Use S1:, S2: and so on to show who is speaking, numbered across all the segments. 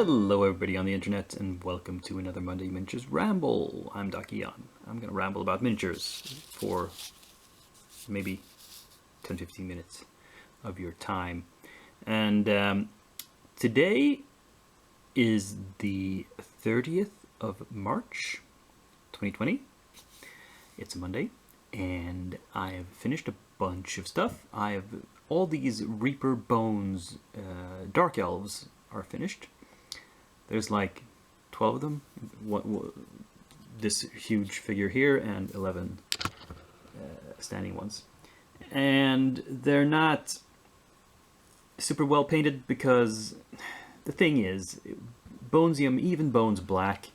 S1: Hello everybody on the internet and welcome to another Monday Miniatures Ramble. I'm Dakian. I'm going to ramble about miniatures for maybe 10-15 minutes of your time. And today is the 30th of March 2020. It's a Monday and I have finished a bunch of stuff. I have all these Reaper Bones Dark Elves are finished. There's like 12 of them. This huge figure here and 11 standing ones. And they're not super well painted because the thing is, Bonesium, even Bones Black,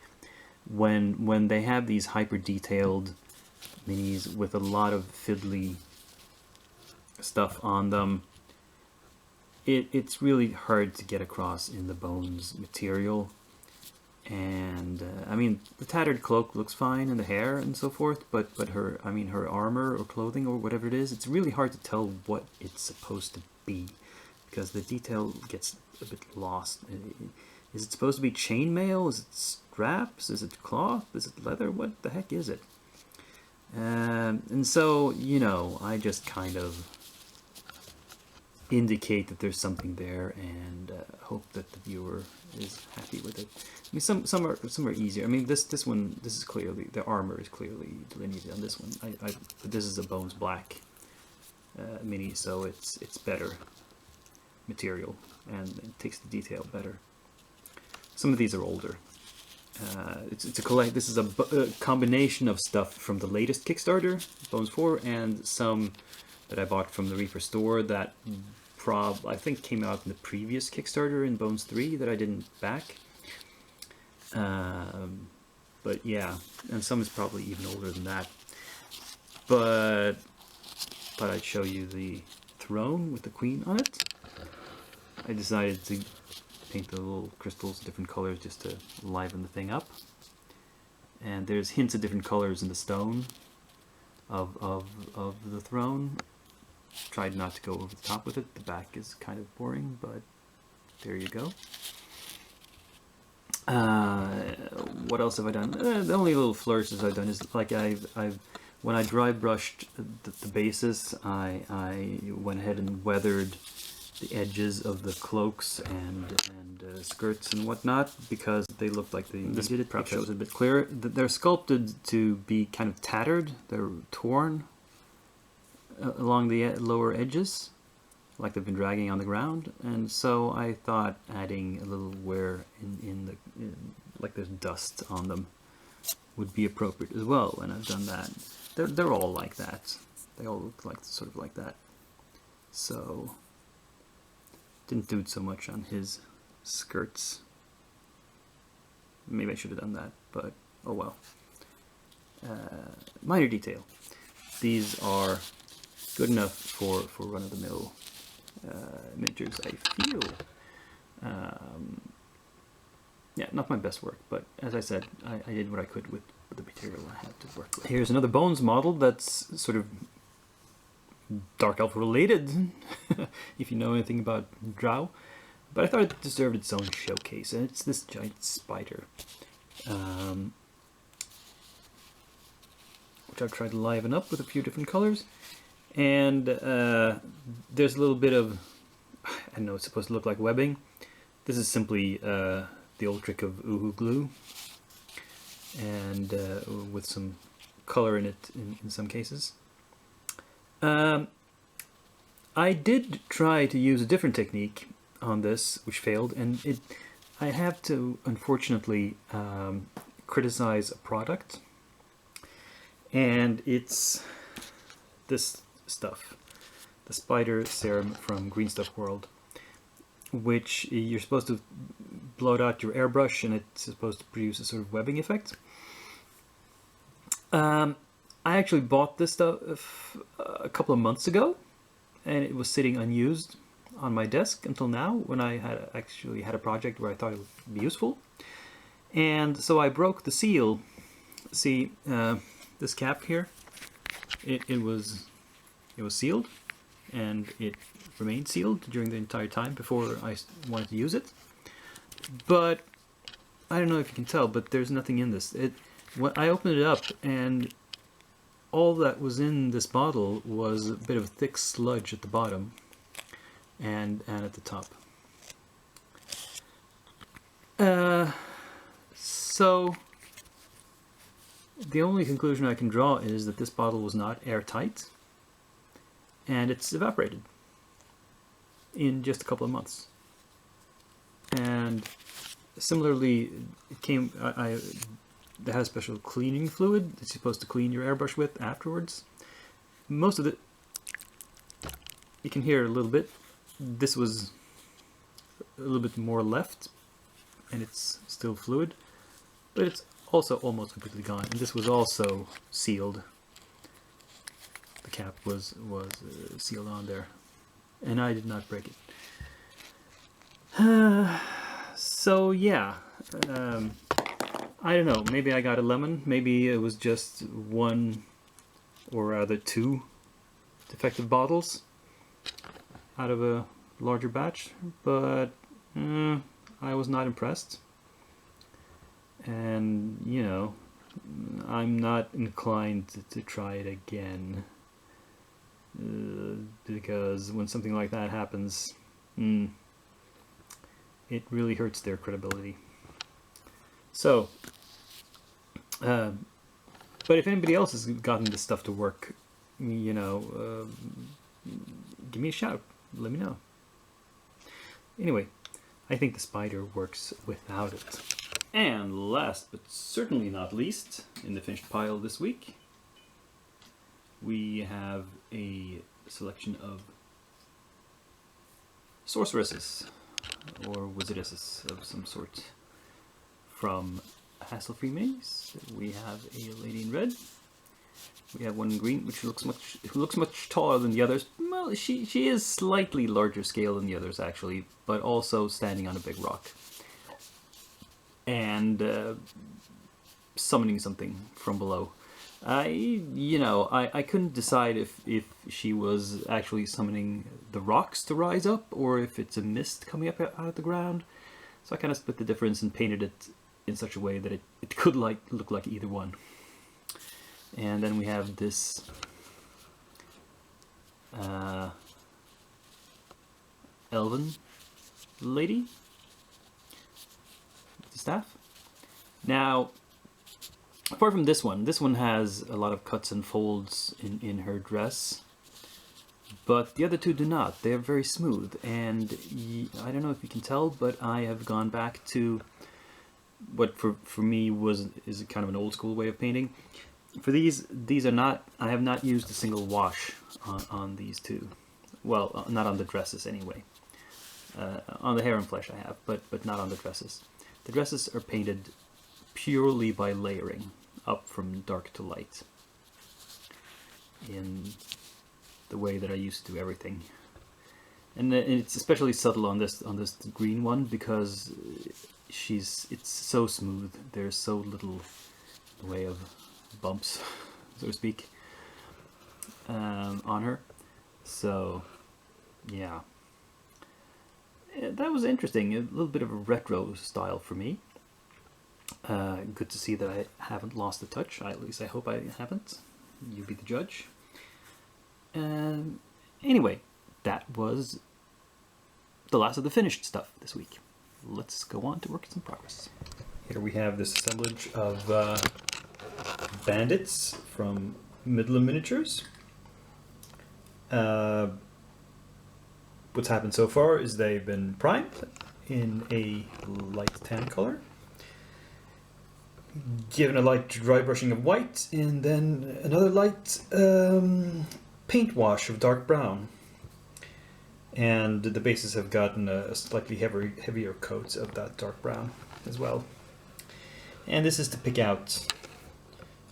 S1: when they have these hyper detailed minis with a lot of fiddly stuff on them, it's really hard to get across in the Bones material. And I mean, the tattered cloak looks fine and the hair and so forth, but her armor or clothing or whatever it is, it's really hard to tell what it's supposed to be because the detail gets a bit lost. Is it supposed to be chainmail? Is it straps? Is it cloth? Is it leather? What the heck is it? And so, you know, I just kind of indicate that there's something there and hope that the viewer is happy with it. I mean, some are easier. I mean, this is clearly, the armor is clearly delineated on this one. But this is a Bones Black mini, so it's better material and it takes the detail better. Some of these are older. It's a collect. This is a combination of stuff from the latest Kickstarter, Bones 4, and some that I bought from the Reaper store that I think came out in the previous Kickstarter in Bones 3 that I didn't back. But yeah, and some is probably even older than that. But I'd show you the throne with the queen on it. I decided to paint the little crystals different colors just to liven the thing up. And there's hints of different colors in the stone of the throne. Tried not to go over the top with it. The back is kind of boring, but there you go. What else have I done? The only little flourishes I've done is like when I dry brushed the bases, I went ahead and weathered the edges of the cloaks and skirts and whatnot because they looked like they needed it. Perhaps shows it a bit clearer. They're sculpted to be kind of tattered. They're torn along the lower edges, like they've been dragging on the ground, and so I thought adding a little wear in like there's dust on them would be appropriate as well, and I've done that. They're all like that. They all look like sort of like that. So didn't do it so much on his skirts. Maybe I should have done that, but oh well. Minor detail. These are good enough for run-of-the-mill miniatures, I feel. Yeah, not my best work, but as I said, I did what I could with the material I had to work with. Here's another Bones model that's sort of Dark Elf related, if you know anything about Drow. But I thought it deserved its own showcase, and it's this giant spider. Which I've tried to liven up with a few different colors. And there's a little bit of, I know it's supposed to look like webbing. This is simply the old trick of Uhu glue, and with some color in it in some cases. I did try to use a different technique on this, which failed, and I have to unfortunately criticize a product, and it's this stuff, the spider serum from Green Stuff World, which you're supposed to blow it out your airbrush and it's supposed to produce a sort of webbing effect. I actually bought this stuff a couple of months ago and it was sitting unused on my desk until now, when I actually had a project where I thought it would be useful. And so I broke the seal. See, this cap here, it was sealed, and it remained sealed during the entire time before I wanted to use it. But I don't know if you can tell, but there's nothing in this. When I opened it up, and all that was in this bottle was a bit of thick sludge at the bottom and at the top. So the only conclusion I can draw is that this bottle was not airtight, and it's evaporated in just a couple of months. And similarly, it came. They had a special cleaning fluid it's supposed to clean your airbrush with afterwards. Most of it, you can hear a little bit. This was a little bit more left, and it's still fluid, but it's also almost completely gone. And this was also sealed. The cap was sealed on there, and I did not break it. So yeah, I don't know, maybe I got a lemon, maybe it was just one or rather two defective bottles out of a larger batch, but I was not impressed. And, you know, I'm not inclined to try it again, because when something like that happens, it really hurts their credibility. So, but if anybody else has gotten this stuff to work, you know, give me a shout, let me know. Anyway, I think the spider works without it. And last but certainly not least, in the finished pile this week, we have a selection of sorceresses, or wizardesses of some sort. From Hassle-Free Minis, we have a lady in red. We have one in green, which looks much taller than the others. Well, she is slightly larger scale than the others, actually, but also standing on a big rock and summoning something from below. I couldn't decide if she was actually summoning the rocks to rise up, or if it's a mist coming up out of the ground. So I kind of split the difference and painted it in such a way that it could look like either one. And then we have this elven lady with the staff. Now, apart from this one has a lot of cuts and folds in her dress, but the other two do not. They're very smooth, and I don't know if you can tell, but I have gone back to what for me is kind of an old school way of painting. For these are not, I have not used a single wash on these two. Well, not on the dresses anyway. On the hair and flesh I have, but not on the dresses. The dresses are painted purely by layering up from dark to light, in the way that I used to do everything. And it's especially subtle on this green one, because it's so smooth. There's so little in the way of bumps, so to speak, on her. So yeah, that was interesting. A little bit of a retro style for me. Good to see that I haven't lost the touch. At least I hope I haven't. You be the judge. Anyway, that was the last of the finished stuff this week. Let's go on to works in progress. Here we have this assemblage of bandits from Midland Miniatures. What's happened so far is they've been primed in a light tan color, given a light dry brushing of white, and then another light paint wash of dark brown. And the bases have gotten a slightly heavier coat of that dark brown as well. And this is to pick out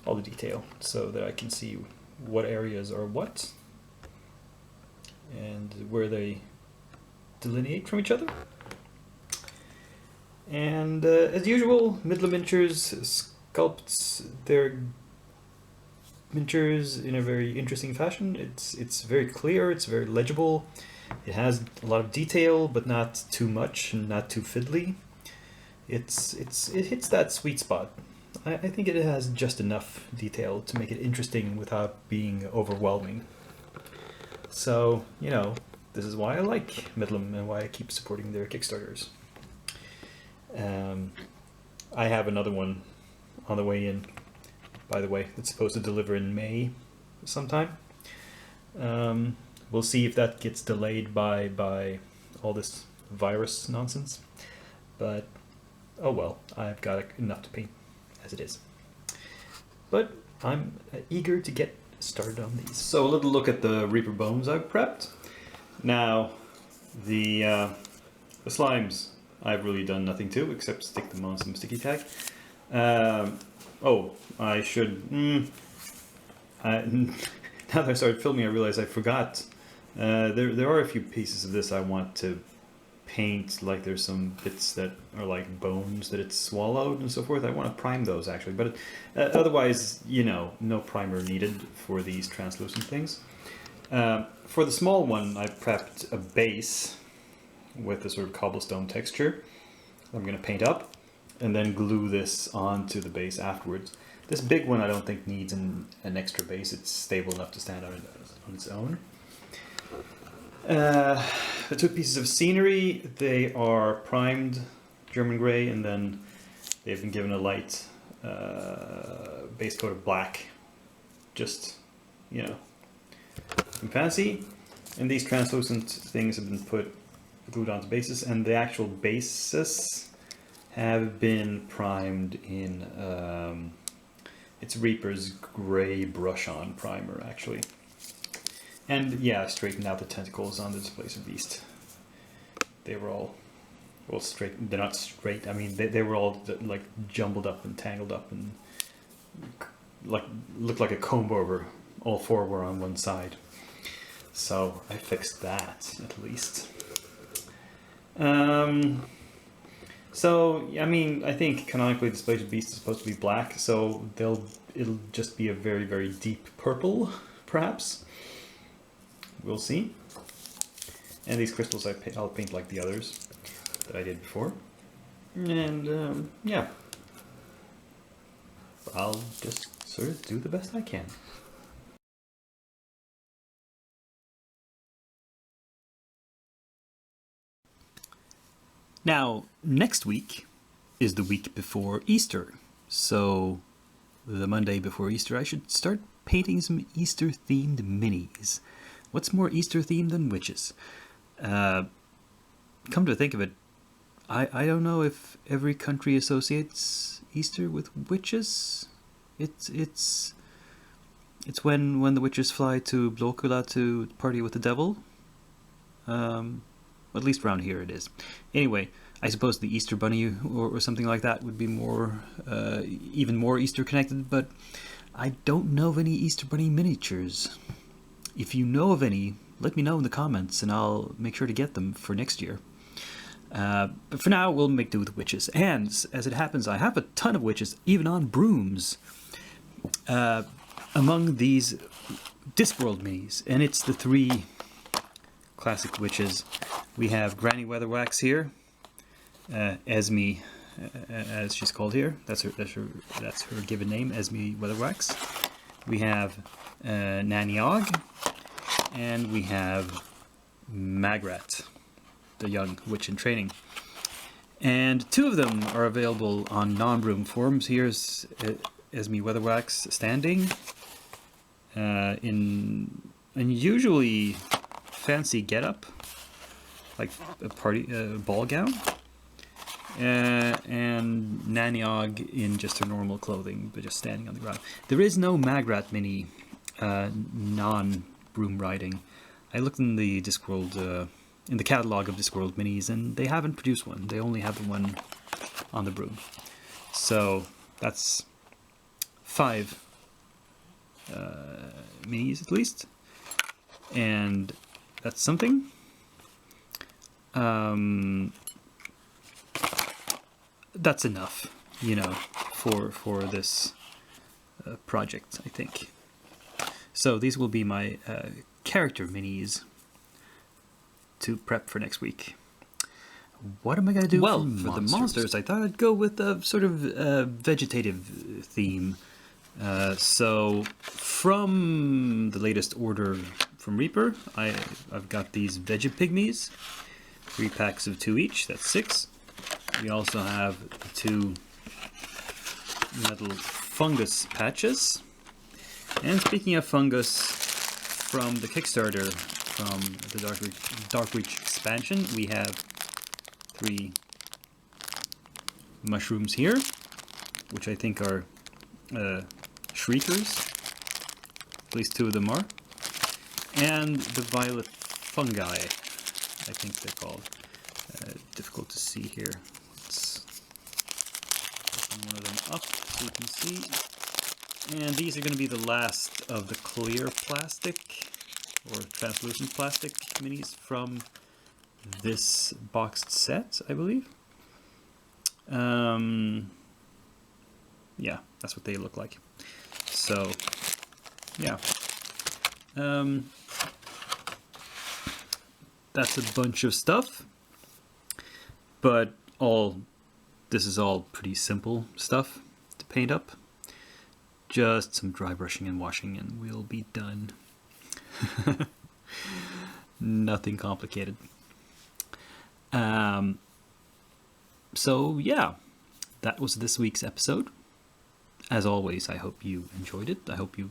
S1: all the detail so that I can see what areas are what and where they delineate from each other. And as usual, Midland Miniatures sculpts their miniatures in a very interesting fashion. It's very clear, it's very legible. It has a lot of detail, but not too much and not too fiddly. it hits that sweet spot. I think it has just enough detail to make it interesting without being overwhelming. So, you know, this is why I like Midlam and why I keep supporting their Kickstarters. I have another one on the way in, by the way. It's supposed to deliver in May sometime. We'll see if that gets delayed by all this virus nonsense. But, oh well, I've got enough to paint as it is. But I'm eager to get started on these. So a little look at the Reaper Bones I've prepped. Now, the slimes I've really done nothing to except stick them on some sticky tag. Oh, I should... now that I started filming, I realized I forgot. There are a few pieces of this I want to paint, like there's some bits that are like bones that it's swallowed and so forth. I want to prime those actually, but otherwise, you know, no primer needed for these translucent things. For the small one, I prepped a base with a sort of cobblestone texture. I'm going to paint up and then glue this onto the base afterwards. This big one I don't think needs an extra base. It's stable enough to stand on its own. The two pieces of scenery, they are primed German grey, and then they've been given a light base coat of black. Just, you know, some fancy. And these translucent things have been glued onto bases, and the actual bases have been primed in it's Reaper's Grey brush-on primer, actually. And yeah, I straightened out the tentacles on the Displacement Beast. They were all, well, straight. They're not straight. I mean, they were all like jumbled up and tangled up and like looked like a comb over. All four were on one side. So I fixed that at least. So I mean, I think canonically Displacement Beast is supposed to be black, so it'll just be a very, very deep purple, perhaps. We'll see. And these crystals I'll paint like the others that I did before. And yeah, I'll just sort of do the best I can. Now, next week is the week before Easter. So the Monday before Easter, I should start painting some Easter-themed minis. What's more Easter-themed than witches? Come to think of it, I don't know if every country associates Easter with witches. It's when the witches fly to Blokula to party with the devil. At least around here it is. Anyway, I suppose the Easter Bunny or something like that would be more, even more Easter connected, but I don't know of any Easter Bunny miniatures. If you know of any, let me know in the comments and I'll make sure to get them for next year. But for now, we'll make do with witches. And as it happens, I have a ton of witches, even on brooms, among these Discworld minis. And it's the three classic witches. We have Granny Weatherwax here, Esme, as she's called here. That's her given name, Esme Weatherwax. We have Nanny Og, and we have Magrat, the young witch in training. And two of them are available on non-broom forms. Here's Esme Weatherwax standing in unusually fancy getup, like a ball gown, and Nanny Og in just her normal clothing, but just standing on the ground. There is no Magrat mini non-broom riding. I looked in the Discworld, in the catalog of Discworld minis, and they haven't produced one. They only have the one on the broom. So that's 5 minis at least, and that's something. That's enough, you know, for this project, I think. So these will be my character minis to prep for next week. What am I going to do
S2: Well,
S1: for the monsters? I thought I'd go with a sort of vegetative theme. So, from the latest order from Reaper, I've got these Veggie Pygmies. 3 packs of 2 each, that's 6. We also have 2 little fungus patches. And speaking of fungus, from the Kickstarter, from the Dark Reach expansion, we have 3 mushrooms here, which I think are shriekers. At least 2 of them are. And the violet fungi, I think they're called. Difficult to see here. Let's open one of them up so you can see. And these are going to be the last of the clear plastic or translucent plastic minis from this boxed set, I believe. Yeah, that's what they look like. So, yeah. That's a bunch of stuff, but this is all pretty simple stuff to paint up. Just some dry brushing and washing and we'll be done. Nothing complicated. So yeah, that was this week's episode. As always, I hope you enjoyed it. I hope you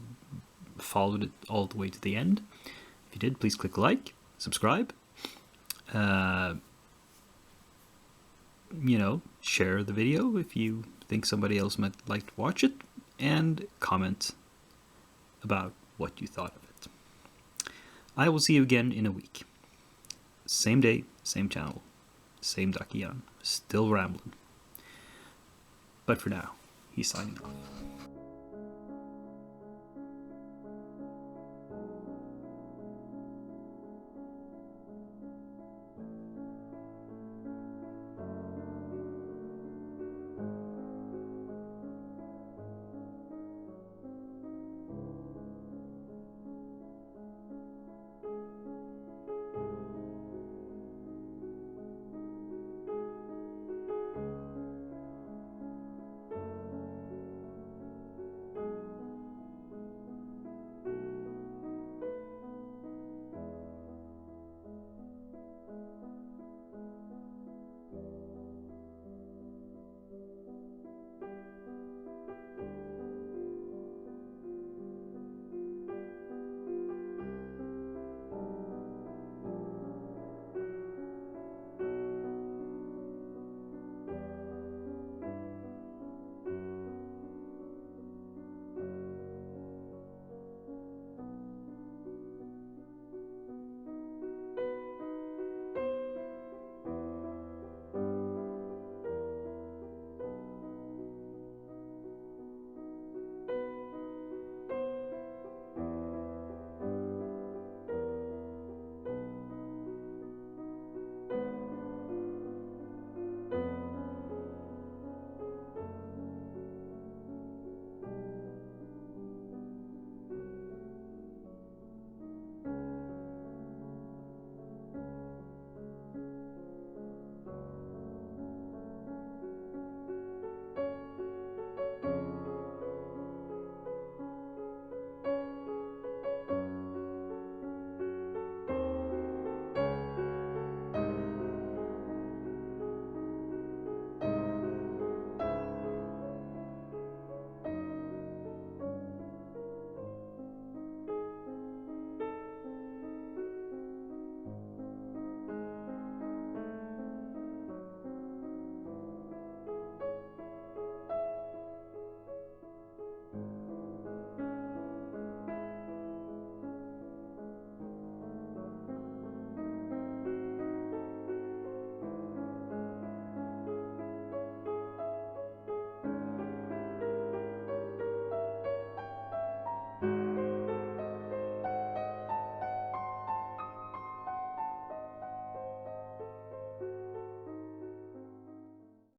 S1: followed it all the way to the end. If you did, please click like, subscribe. Share the video if you think somebody else might like to watch it, and comment about what you thought of it. I will see you again in a week. Same day, same channel, same Dakian, still rambling. But for now, he's signing off.